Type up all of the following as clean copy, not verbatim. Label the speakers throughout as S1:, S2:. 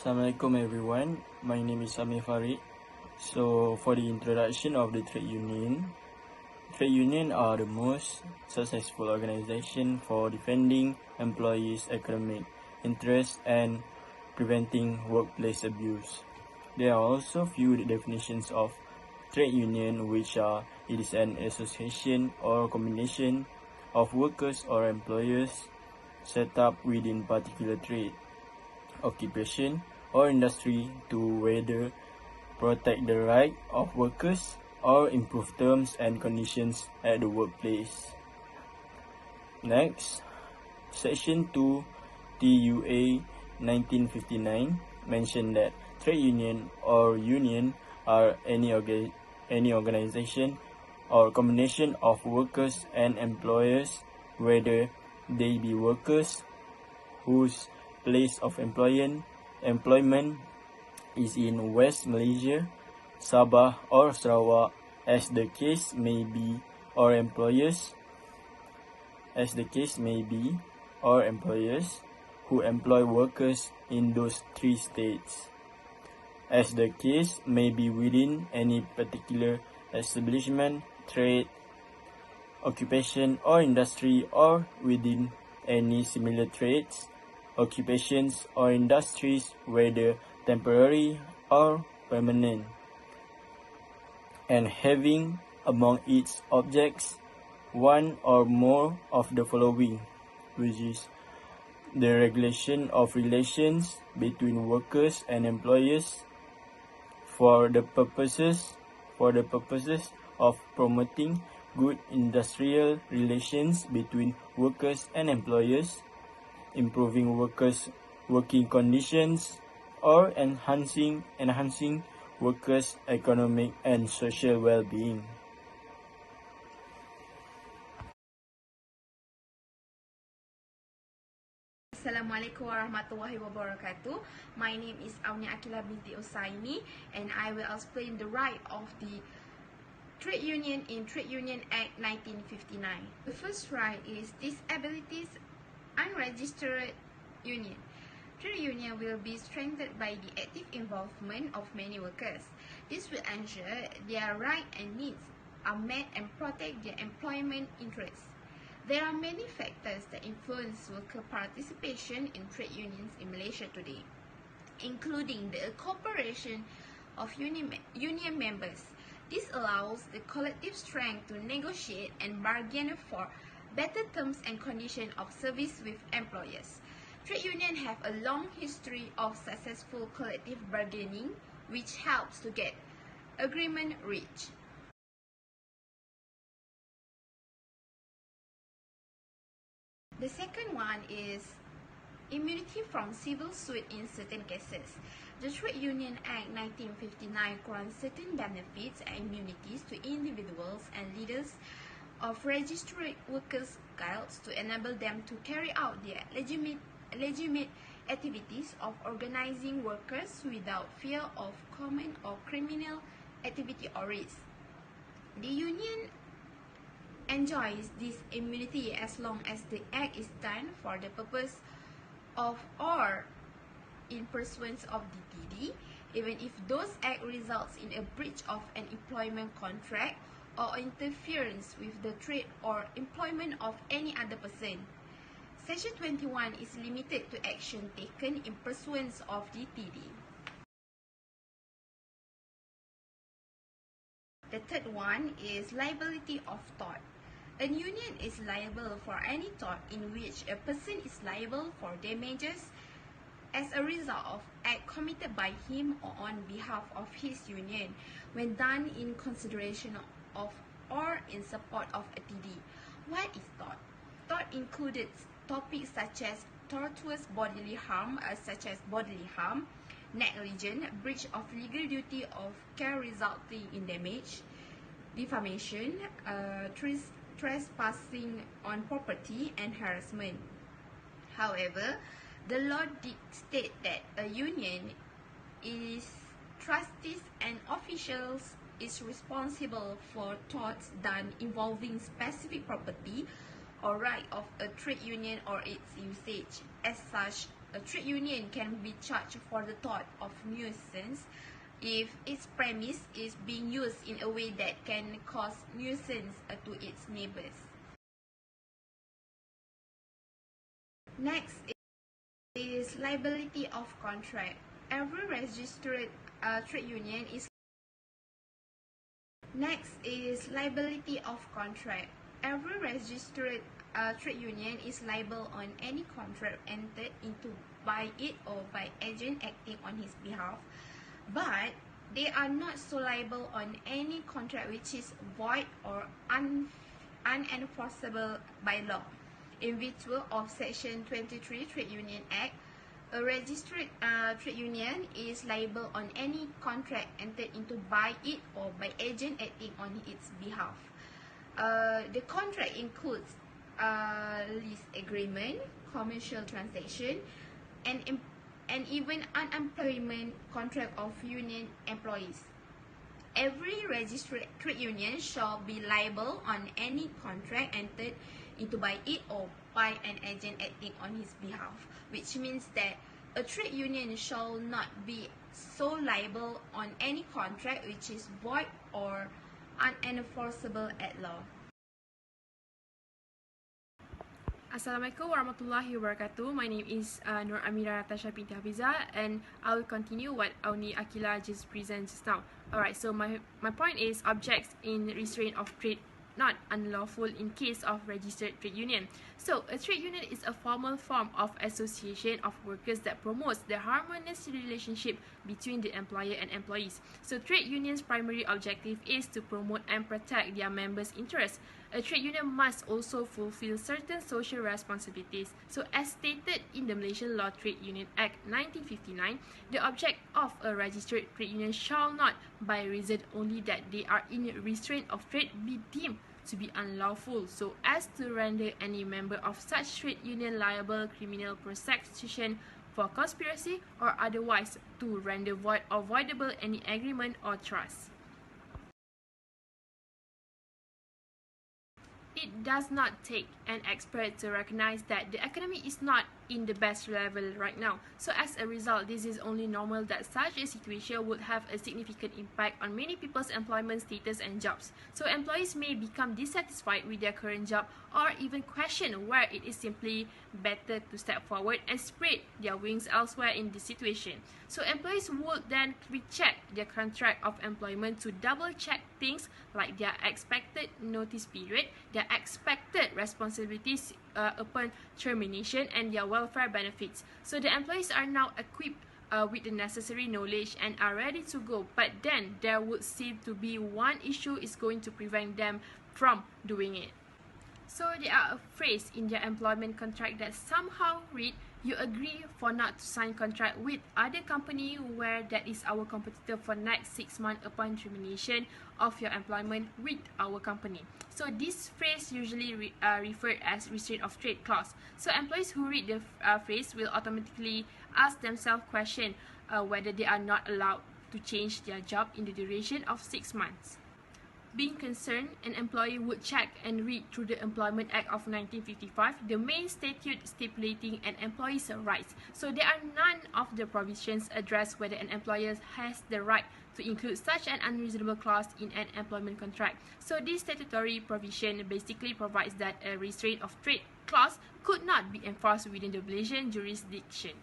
S1: Assalamualaikum everyone, my name is Amir Farid. So for the introduction of the trade union are the most successful organization for defending employees' economic interests and preventing workplace abuse. There are also few definitions of trade union, which are: it is an association or combination of workers or employers set up within particular trade, occupation, or industry to whether protect the right of workers or improve terms and conditions at the workplace. Next, Section 2 TUA 1959 mentioned that trade union or union are any organization or combination of workers and employers, whether they be workers whose place of employment is in West Malaysia, Sabah or Sarawak, as the case may be, or employers who employ workers in those three states, as the case may be within any particular establishment, trade, occupation or industry, or within any similar trades, occupations or industries, whether temporary or permanent, and having among its objects one or more of the following, which is the regulation of relations between workers and employers for the purposes of promoting good industrial relations between workers and employers, improving workers' working conditions, or enhancing workers' economic and social well-being.
S2: Assalamualaikum warahmatullahi wabarakatuh. My name is Aunia Akila binti Usaimi, and I will explain the right of the trade union in Trade Union Act 1959. The first right is disabilities unregistered union. Trade union will be strengthened by the active involvement of many workers. This will ensure their rights and needs are met and protect their employment interests. There are many factors that influence worker participation in trade unions in Malaysia today, including the cooperation of union members. This allows the collective strength to negotiate and bargain for better terms and conditions of service with employers. Trade unions have a long history of successful collective bargaining, which helps to get agreement reached. The second one is immunity from civil suit in certain cases. The Trade Union Act 1959 grants certain benefits and immunities to individuals and leaders of registered workers' guilds to enable them to carry out their legitimate activities of organizing workers without fear of common or criminal activity or risk. The union enjoys this immunity as long as the act is done for the purpose of or in pursuance of the TD, even if those act results in a breach of an employment contract or interference with the trade or employment of any other person. Section 21 is limited to action taken in pursuance of the TD. The third one is liability of thought. A union is liable for any tort in which a person is liable for damages as a result of act committed by him or on behalf of his union when done in consideration of or in support of a TD. What is tort? Tort included topics such as tortious bodily harm, negligence, breach of legal duty of care resulting in damage, defamation, trespassing on property, and harassment. However, the law did state that a union is trustees and officials is responsible for torts done involving specific property or right of a trade union or its usage. As such, a trade union can be charged for the tort of nuisance if its premise is being used in a way that can cause nuisance to its neighbors. Next is liability of contract. Every registered trade union is Next is liability of contract. Every registered trade union is liable on any contract entered into by it or by agent acting on his behalf, but they are not so liable on any contract which is void or unenforceable by law. In virtue of Section 23 Trade Union Act, a registered trade union is liable on any contract entered into by it or by agent acting on its behalf. The contract includes lease agreement, commercial transaction, and even unemployment contract of union employees. Every registered trade union shall be liable on any contract entered into by it or by an agent acting on his behalf, which means that a trade union shall not be so liable on any contract which is void or unenforceable at law.
S3: Assalamualaikum warahmatullahi wabarakatuh. My name is Nur Amira Natasha binti Hafiza, and I will continue what Auni Akila just presented just now. Alright, so my point is objects in restraint of trade not unlawful in case of registered trade union. So, a trade union is a formal form of association of workers that promotes the harmonious relationship between the employer and employees. So, trade union's primary objective is to promote and protect their members' interests. A trade union must also fulfill certain social responsibilities. So, as stated in the Malaysian Law Trade Union Act 1959, the object of a registered trade union shall not, by reason only that they are in restraint of trade, be deemed to be unlawful, so as to render any member of such trade union liable criminal prosecution for conspiracy or otherwise to render void or voidable any agreement or trust. It does not take an expert to recognize that the economy is not in the best level right now. So as a result, this is only normal that such a situation would have a significant impact on many people's employment status and jobs. So employees may become dissatisfied with their current job or even question where it is simply better to step forward and spread their wings elsewhere in this situation. So employees would then recheck their contract of employment to double check things like their expected notice period, their expected responsibilities upon termination, and their welfare benefits. So the employees are now equipped with the necessary knowledge and are ready to go, but then there would seem to be one issue is going to prevent them from doing it. So there are a phrase in their employment contract that somehow read, "You agree for not to sign contract with other company where that is our competitor for next 6 months upon termination of your employment with our company." So this phrase usually referred as restraint of trade clause. So employees who read the phrase will automatically ask themselves question whether they are not allowed to change their job in the duration of 6 months. Being concerned, an employee would check and read through the Employment Act of 1955, the main statute stipulating an employee's rights. So there are none of the provisions address whether an employer has the right to include such an unreasonable clause in an employment contract. So this statutory provision basically provides that a restraint of trade clause could not be enforced within the Malaysian jurisdiction.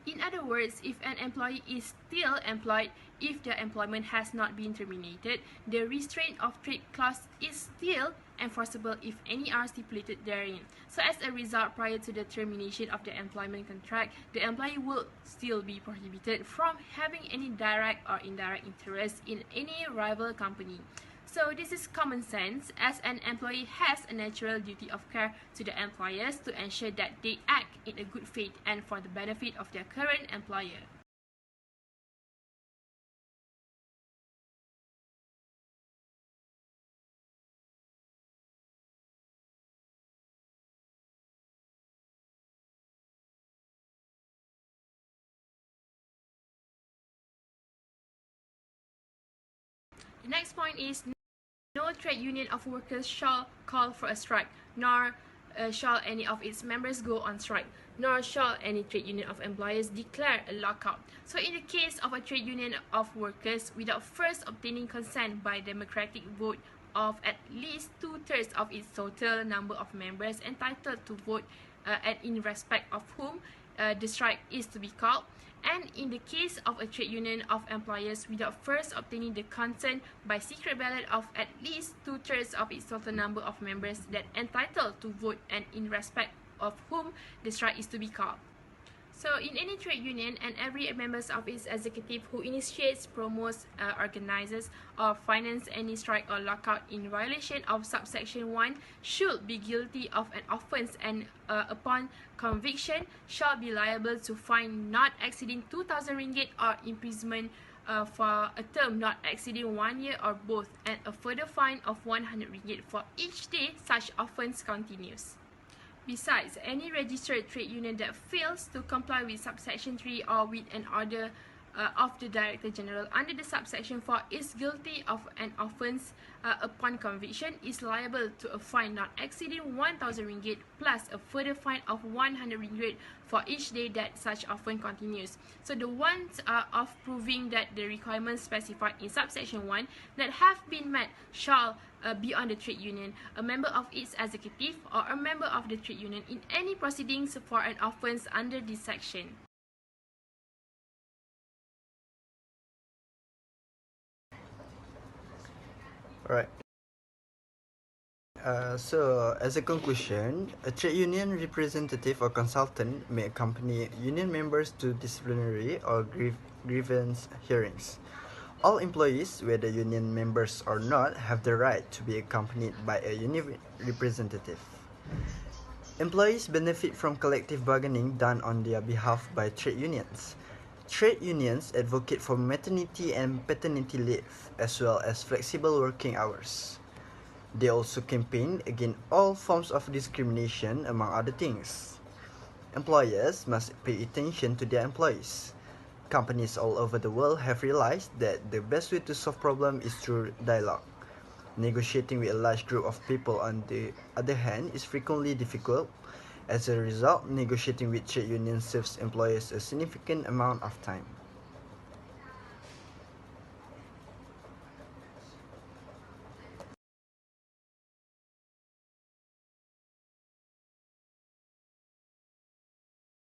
S3: In other words, if an employee is still employed, if their employment has not been terminated, the restraint of trade clause is still enforceable if any are stipulated therein. So as a result, prior to the termination of the employment contract, the employee will still be prohibited from having any direct or indirect interest in any rival company. So this is common sense, as an employee has a natural duty of care to the employers to ensure that they act in a good faith and for the benefit of their current employer. The next point is no trade union of workers shall call for a strike, nor shall any of its members go on strike, nor shall any trade union of employers declare a lockout. So in the case of a trade union of workers, without first obtaining consent by democratic vote of at least 2/3 of its total number of members entitled to vote and in respect of whom the strike is to be called, and in the case of a trade union of employers without first obtaining the consent by secret ballot of at least 2/3 of its total number of members that entitled to vote and in respect of whom the strike is to be called. So in any trade union, and every members of its executive who initiates, promotes, organizes, or finances any strike or lockout in violation of subsection 1 should be guilty of an offence and upon conviction shall be liable to fine not exceeding 2,000 ringgit or imprisonment for a term not exceeding 1 year or both, and a further fine of 100 ringgit for each day such offence continues. Besides, any registered trade union that fails to comply with subsection 3 or with an order of the Director General under the subsection 4 is guilty of an offence upon conviction, is liable to a fine not exceeding 1,000 ringgit plus a further fine of 100 ringgit for each day that such offence continues. So the ones of proving that the requirements specified in subsection 1 that have been met shall be on the trade union, a member of its executive, or a member of the trade union in any proceedings for an offence under this section.
S4: Alright. So, as a conclusion, a trade union representative or consultant may accompany union members to disciplinary or grievance hearings. All employees, whether union members or not, have the right to be accompanied by a union representative. Employees benefit from collective bargaining done on their behalf by trade unions. Trade unions advocate for maternity and paternity leave, as well as flexible working hours. They also campaign against all forms of discrimination, among other things. Employers must pay attention to their employees. Companies all over the world have realized that the best way to solve problems is through dialogue. Negotiating with a large group of people, on the other hand, is frequently difficult. As a result, negotiating with trade unions saves employers a significant amount of time.